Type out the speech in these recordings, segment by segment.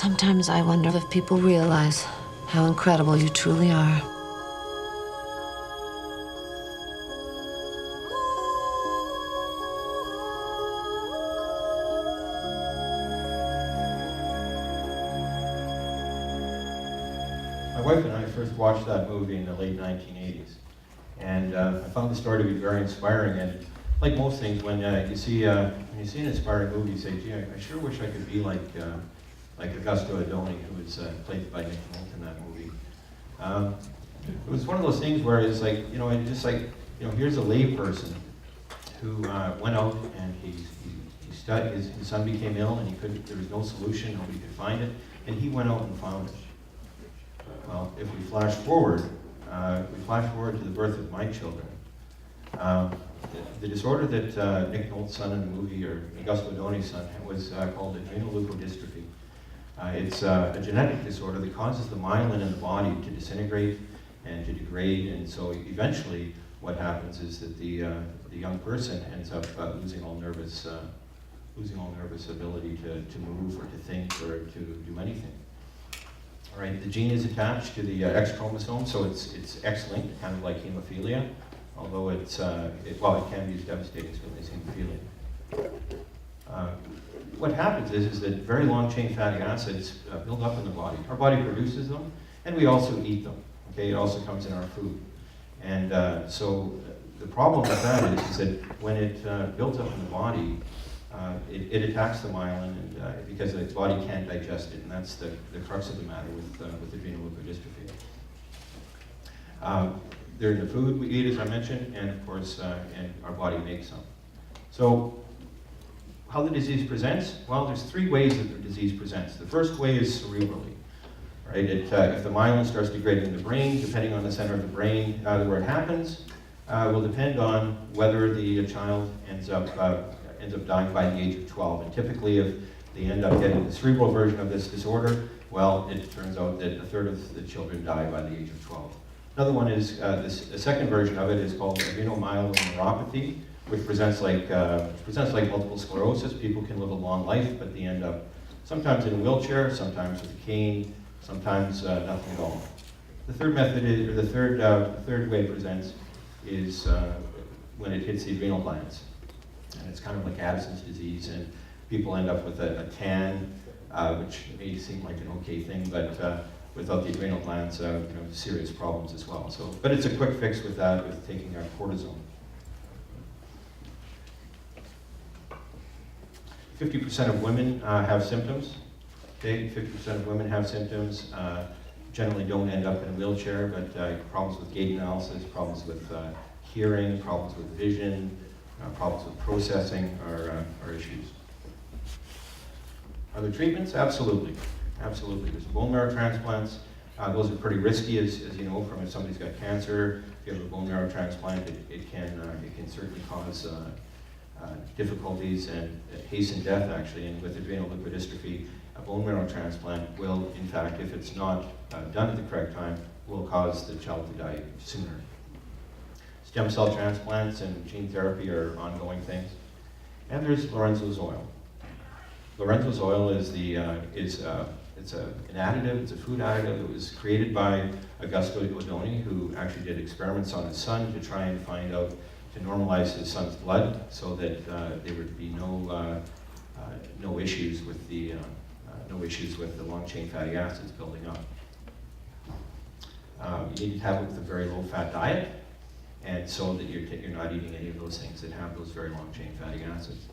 Sometimes I wonder if people realize how incredible you truly are. My wife and I first watched that movie in the late 1980s, and I found the story to be very inspiring. And like most things, when you see an inspiring movie, you say, "Gee, I sure wish I could be like Augusto Adoni, who was played by Nick Nolte in that movie." It was one of those things where it's like, here's a lay person who went out and he studied. His son became ill, and there was no solution. Nobody could find it, and he went out and found it. Well, if we flash forward to the birth of my children. The disorder that Nick Nolte's son in the movie, or Augusto Adoni's son, was called adrenal leukodystrophy. It's a genetic disorder that causes the myelin in the body to disintegrate and to degrade, and so eventually what happens is that the young person ends up losing all nervous ability to move or to think or to do anything. All right, the gene is attached to the X chromosome, so it's X-linked, kind of like hemophilia, although it can be as devastating as hemophilia. What happens is that very long-chain fatty acids build up in the body. Our body produces them, and we also eat them. Okay, it also comes in our food. And so the problem with that is that when it builds up in the body, it attacks the myelin, and because the body can't digest it, and that's the crux of the matter with adrenal leukodystrophy. They're in the food we eat, as I mentioned, and of course, and our body makes them. So, how the disease presents? Well, there's three ways that the disease presents. The first way is cerebrally. Right? If the myelin starts degrading in the brain, depending on the center of the brain where it happens, will depend on whether the child ends up dying by the age of 12. And typically, if they end up getting the cerebral version of this disorder, well, it turns out that a third of the children die by the age of 12. Another one is, the second version of it is called adrenal myeloneuropathy, which presents like multiple sclerosis. People can live a long life, but they end up sometimes in a wheelchair, sometimes with a cane, sometimes nothing at all. The third method is, or the third way it presents is when it hits the adrenal glands. And it's kind of like Addison's disease, and people end up with a tan, which may seem like an okay thing, but without the adrenal glands, serious problems as well. So, but it's a quick fix with that, with taking our cortisone. 50% of women have symptoms. Okay, 50% of women have symptoms. Generally don't end up in a wheelchair, but problems with gait analysis, problems with hearing, problems with vision, problems with processing are issues. Are there treatments? Absolutely. Absolutely. There's bone marrow transplants. Those are pretty risky, as you know, from if somebody's got cancer. If you have a bone marrow transplant, it can certainly cause difficulties and hasten death, actually. And with adrenal leukodystrophy, a bone marrow transplant will, in fact, if it's not done at the correct time, will cause the child to die sooner. Stem cell transplants and gene therapy are ongoing things. And there's Enzos Oil. Enzos Oil is an additive, it's a food additive. It was created by Augusto Adoni, who actually did experiments on his son to try and find out, to normalize his son's blood so that there would be no issues with the long-chain fatty acids building up. You need to have it with a very low-fat diet, and so that you're not eating any of those things that have those very long-chain fatty acids.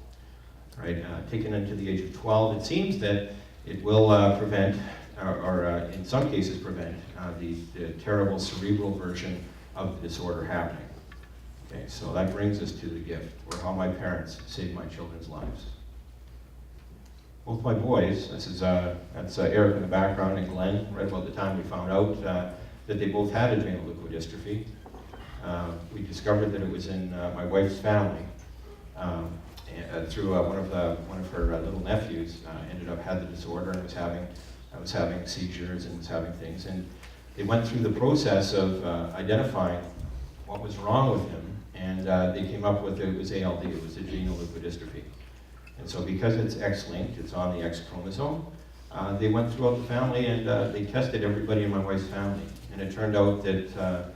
Right? Taken into the age of 12, it seems that it will prevent, or in some cases prevent, the terrible cerebral version of the disorder happening. Okay, so that brings us to the gift, or how my parents saved my children's lives. Both my boys, that's Eric in the background and Glenn, right about the time we found out that they both had adrenal leukodystrophy. We discovered that it was in my wife's family. Through one of her little nephews, ended up had the disorder and was having seizures and was having things, and they went through the process of identifying what was wrong with him, and they came up with it was ALD, it was adrenal leukodystrophy. And so because it's X-linked, it's on the X chromosome, They went throughout the family and they tested everybody in my wife's family. And it turned out that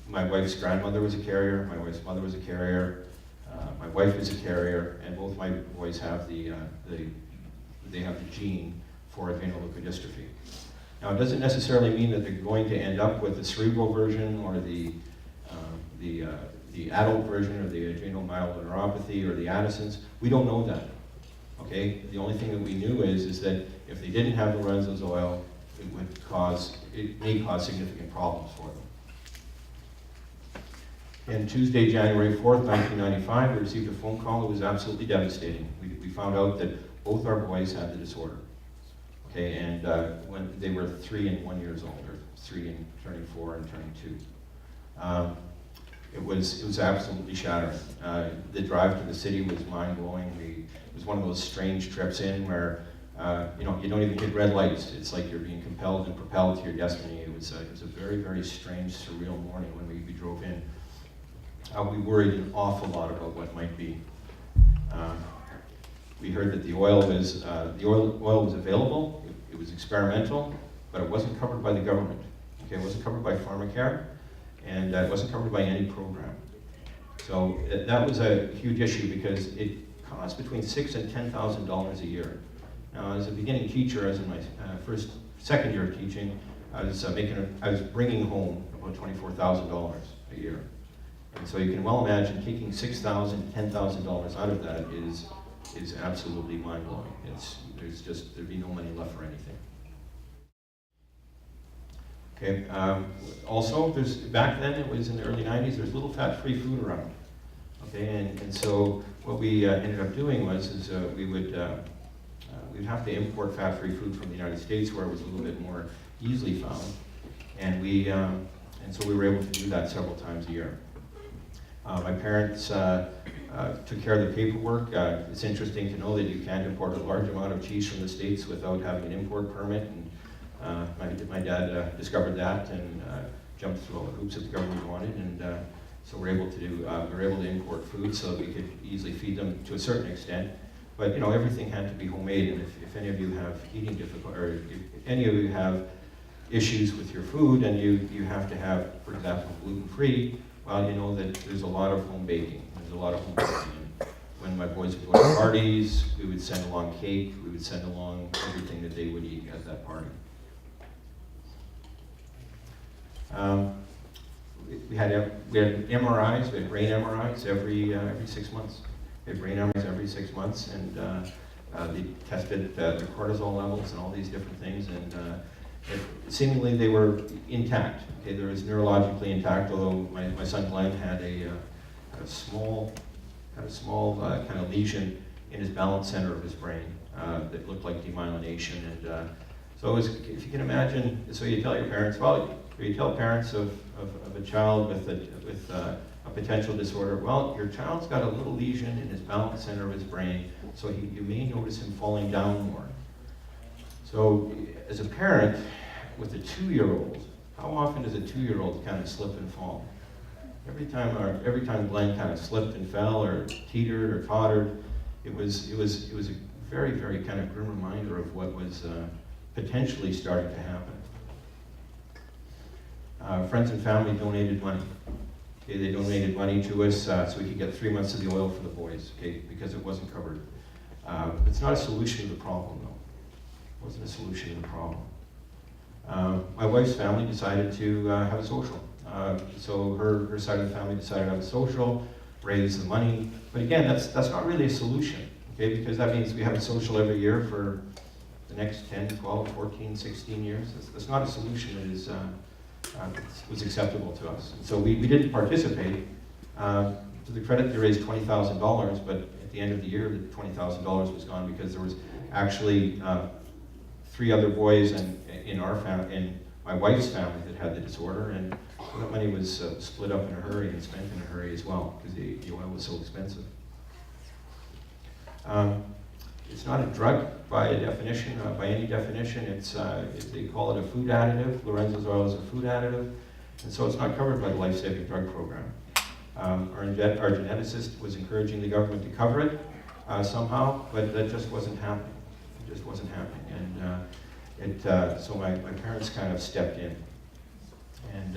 my wife's grandmother was a carrier, my wife's mother was a carrier, my wife was a carrier, and both my boys have they have the gene for adrenal leukodystrophy. Now, it doesn't necessarily mean that they're going to end up with the cerebral version or the adult version or the adrenal myeloneuropathy or the Addisons. We don't know that. Okay? The only thing that we knew is that if they didn't have the Enzos Oil, it may cause significant problems for them. And Tuesday, January 4th, 1995, we received a phone call that was absolutely devastating. We found out that both our boys had the disorder. Okay, and when they were 3 and 1 years old, or 3 and turning 4 and turning 2. It was absolutely shattering. The drive to the city was mind-blowing. It was one of those strange trips in where you don't even hit red lights. It's like you're being compelled and propelled to your destiny. It was a very, very strange, surreal morning when we drove in. We worried an awful lot about what might be. We heard that the oil was available. It was experimental, but it wasn't covered by the government. Okay, it wasn't covered by pharmacare, and it wasn't covered by any program. So that was a huge issue because it cost between $6,000 and $10,000 a year. Now, as a beginning teacher, as in my second year of teaching, I was bringing home about $24,000 a year. And so you can well imagine taking $6,000, $10,000 out of that is absolutely mind-blowing. There'd be no money left for anything. Okay. Also, back then, it was in the early 90s, there's little fat-free food around. Okay, and so what we ended up doing we'd have to import fat-free food from the United States, where it was a little bit more easily found, and so we were able to do that several times a year. My parents took care of the paperwork. It's interesting to know that you can't import a large amount of cheese from the States without having an import permit. And my dad discovered that and jumped through all the hoops that the government wanted. And so we were able to import food so that we could easily feed them to a certain extent. But everything had to be homemade. And if any of you have eating difficulty, or if any of you have issues with your food and you have to have, for example, gluten-free, well, you know that there's a lot of home baking. There's a lot of home baking. And when my boys would go to parties, we would send along cake. We would send along everything that they would eat at that party. We had MRIs. We had brain MRIs every 6 months. We had brain MRIs every 6 months, and they tested the cortisol levels and all these different things. And seemingly they were intact. Okay, they was neurologically intact, although my son Glenn had a small kind of lesion in his balance center of his brain that looked like demyelination. And so it was, if you can imagine, so you tell your parents, or you tell parents of a child with a potential disorder, well, your child's got a little lesion in his balance center of his brain, so you may notice him falling down more. So as a parent with a 2-year-old, how often does a 2-year-old kind of slip and fall? Every time Glenn kind of slipped and fell or teetered or tottered, it was a very, very kind of grim reminder of what was potentially starting to happen. Friends and family donated money. Okay, they donated money to us so we could get 3 months of the oil for the boys, okay, because it wasn't covered. It's not a solution to the problem, though. It wasn't a solution to the problem. My wife's family decided to have a social. So her side of the family decided to have a social, raise the money. But again, that's not really a solution, okay? Because that means we have a social every year for the next 10, 12, 14, 16 years. That's not a solution that was acceptable to us. And so we didn't participate. To the credit, they raised $20,000, but at the end of the year, the $20,000 was gone because there was actually 3 other boys in our family, in my wife's family, that had the disorder, and so that money was split up in a hurry and spent in a hurry as well because the oil was so expensive. It's not a drug by any definition. They call it a food additive. Enzos Oil is a food additive, and so it's not covered by the life-saving drug program. Our geneticist was encouraging the government to cover it somehow, but that just wasn't happening. It just wasn't happening. And so my parents kind of stepped in, and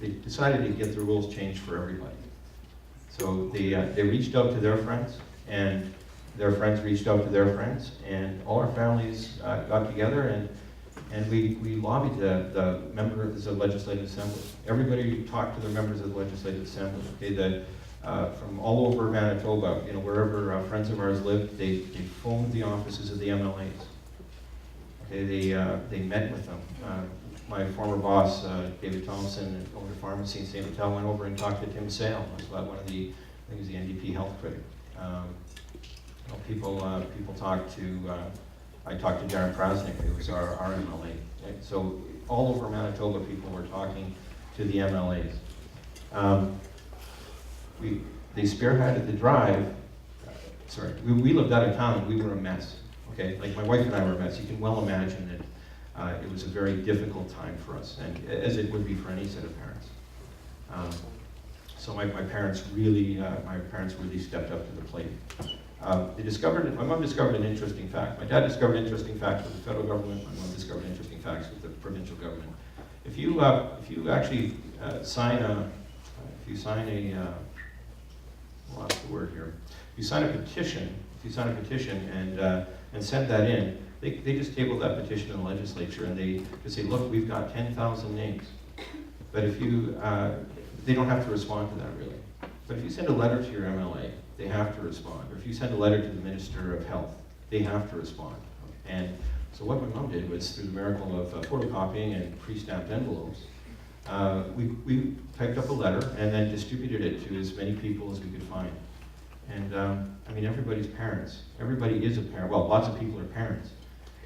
they decided to get the rules changed for everybody. So they reached out to their friends, and their friends reached out to their friends, and all our families got together, and we lobbied the members of the Legislative Assembly. Everybody talked to the members of the Legislative Assembly. Okay, from all over Manitoba, you know, wherever friends of ours lived, they phoned the offices of the MLAs. Okay, they met with them. My former boss, David Thompson, owned a pharmacy in St. Vital, went over and talked to Tim Sale. That's one of the, I think he was the NDP health critic. You know, people talk to, I talked to Darren Prasnick, who was our MLA. Right? So all over Manitoba, people were talking to the MLAs. They spearheaded the drive. We lived out of town and we were a mess. Okay, like my wife and I were a mess. You can well imagine that it was a very difficult time for us, and as it would be for any set of parents. So my parents really stepped up to the plate. My mom discovered an interesting fact. My dad discovered interesting facts with the federal government. My mom discovered interesting facts with the provincial government. If you actually sign a petition, and send that in, they just table that petition in the legislature, and they just say, look, we've got 10,000 names. But if they don't have to respond to that really. But if you send a letter to your MLA, they have to respond. Or if you send a letter to the Minister of Health, they have to respond. And so what my mom did was, through the miracle of photocopying and pre-stamped envelopes, we typed up a letter and then distributed it to as many people as we could find. And I mean, everybody's parents. Everybody is a parent. Well, lots of people are parents.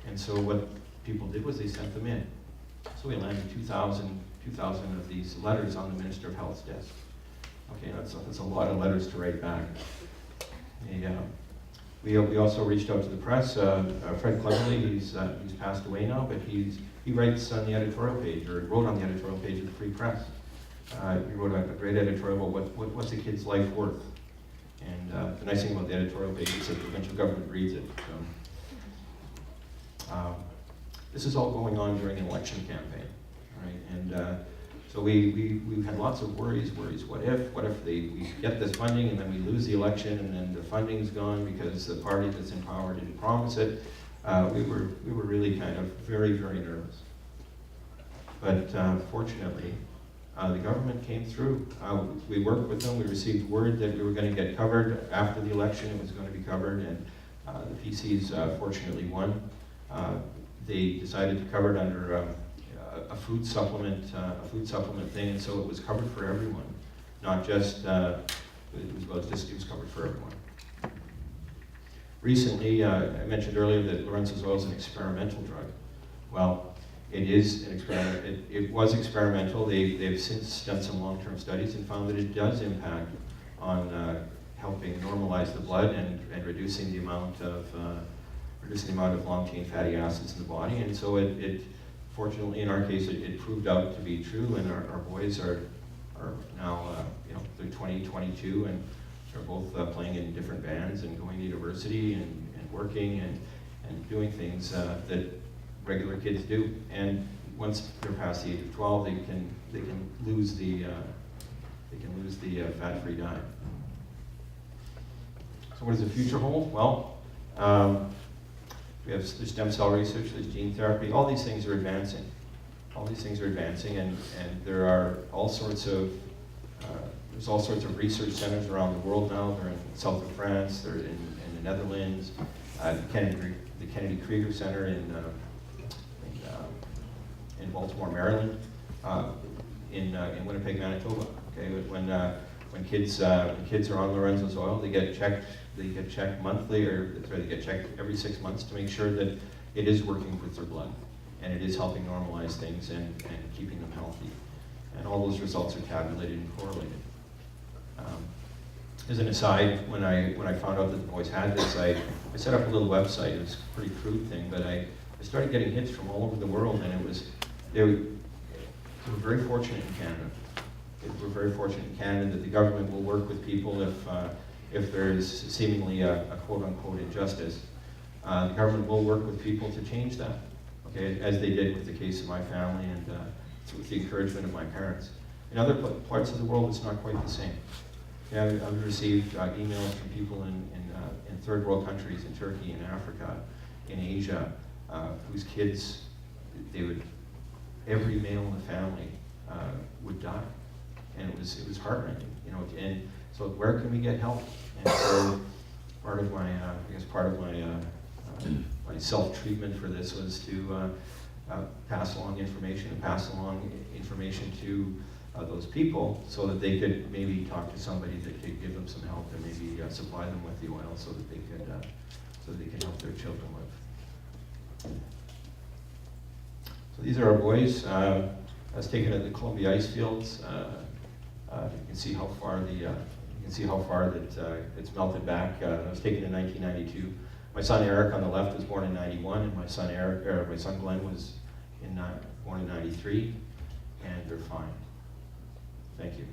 And so what people did was they sent them in. So we landed 2,000 of these letters on the Minister of Health's desk. Okay, that's a lot of letters to write back. We also reached out to the press. Fred Cleverly, he's passed away now, but he writes on the editorial page, or wrote on the editorial page of the Free Press. He wrote a great editorial about what's a kid's life worth. And the nice thing about the editorial page is that the provincial government reads it. So, this is all going on during an election campaign, right? And so we've had lots of worries. What if we get this funding and then we lose the election and then the funding's gone because the party that's in power didn't promise it? We were really kind of very, very nervous. But fortunately, the government came through. We worked with them. We received word that we were going to get covered after the election. It was going to be covered, and the PCs fortunately won. They decided to cover it under a food supplement thing, and so it was covered for everyone, not just it was covered for everyone. Recently, I mentioned earlier that Enzos Oil is an experimental drug. Well, it is an experiment. It was experimental. They've since done some long-term studies and found that it does impact on helping normalize the blood and reducing the amount of long-chain fatty acids in the body. And so it fortunately, in our case, it proved out to be true. And our boys are now they're 20, 22, and they're both playing in different bands and going to university and working and doing things that regular kids do. And once they're past the age of 12, they can lose the fat-free diet. So what does the future hold? Well, there's stem cell research, there's gene therapy. All these things are advancing. And there are all sorts of research centers around the world now. They're in the south of France. They're in the Netherlands. The Kennedy Krieger Center in Baltimore, Maryland, in Winnipeg, Manitoba. Okay, when kids are on Enzos Oil, they get checked. They get checked monthly, or they get checked every 6 months to make sure that it is working with their blood, and it is helping normalize things and keeping them healthy. And all those results are tabulated and correlated. As an aside, when I found out that the boys had this, I set up a little website. It was a pretty crude thing, but I started getting hits from all over the world, and they were very fortunate in Canada. We're very fortunate in Canada that the government will work with people if there is seemingly a quote-unquote injustice. The government will work with people to change that, okay, as they did with the case of my family and with the encouragement of my parents. In other parts of the world, it's not quite the same. Yeah, I've received emails from people in third world countries, in Turkey, in Africa, in Asia, whose kids, every male in the family would die, and it was heartrending, you know. And so, where can we get help? And so, part of my my self-treatment for this was to pass along information to those people, so that they could maybe talk to somebody that could give them some help and maybe supply them with the oil so that they could help their children live. So these are our boys. I was taken at the Columbia ice fields. You can see how far that it's melted back. I was taken in 1992. My son Eric on the left was born in 91, and my son Glenn was born in 93, and they're fine. Thank you.